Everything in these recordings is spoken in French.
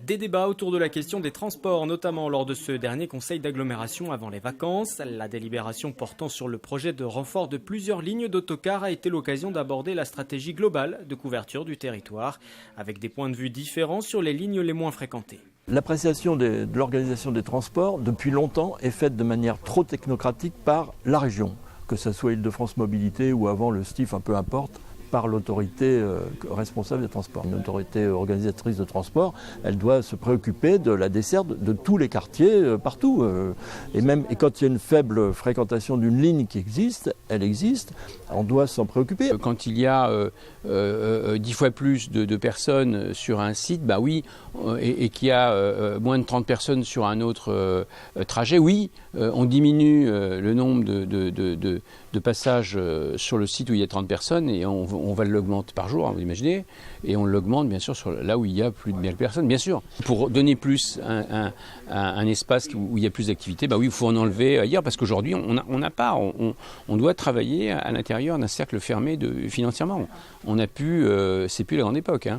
Des débats autour de la question des transports, notamment lors de ce dernier conseil d'agglomération avant les vacances. La délibération portant sur le projet de renfort de plusieurs lignes d'autocars a été l'occasion d'aborder la stratégie globale de couverture du territoire, avec des points de vue différents sur les lignes les moins fréquentées. L'appréciation de l'organisation des transports, depuis longtemps, est faite de manière trop technocratique par la région, que ce soit Île-de-France Mobilité ou avant le STIF, peu importe, par l'autorité responsable des transports. Une autorité organisatrice de transport, elle doit se préoccuper de la desserte de tous les quartiers partout. Et quand il y a une faible fréquentation d'une ligne qui existe, elle existe, on doit s'en préoccuper. Quand il y a 10 fois plus de personnes sur un site, bah oui, et qu'il y a moins de 30 personnes sur un autre trajet, oui, on diminue le nombre de passages sur le site où il y a 30 personnes et on va l'augmenter par jour, vous imaginez, et on l'augmente bien sûr là où il y a plus de 1000 personnes, bien sûr. Pour donner plus un espace où il y a plus d'activité, bah oui, il faut en enlever ailleurs, parce qu'aujourd'hui, on n'a pas, on doit travailler à l'intérieur d'un cercle fermé financièrement. On a pu, c'est plus la grande époque.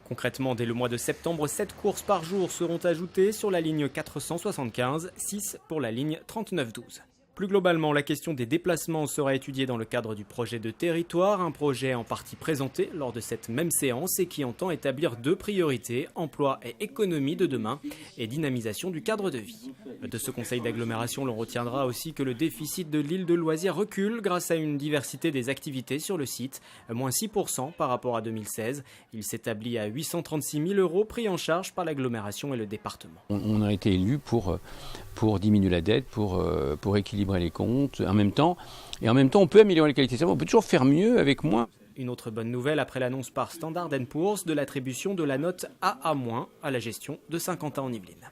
Concrètement, dès le mois de septembre, 7 courses par jour seront ajoutées sur la ligne 475, 6 pour la ligne 3912. Plus globalement, la question des déplacements sera étudiée dans le cadre du projet de territoire, un projet en partie présenté lors de cette même séance et qui entend établir 2 priorités, emploi et économie de demain et dynamisation du cadre de vie. De ce conseil d'agglomération, l'on retiendra aussi que le déficit de l'île de loisirs recule grâce à une diversité des activités sur le site, moins 6% par rapport à 2016. Il s'établit à 836 000 € pris en charge par l'agglomération et le département. On a été élus pour diminuer la dette, pour équilibrer les comptes en même temps. Et en même temps, on peut améliorer la qualité de service. On peut toujours faire mieux avec moins. Une autre bonne nouvelle après l'annonce par Standard & Poor's de l'attribution de la note AA- à la gestion de Saint-Quentin-en-Yvelines.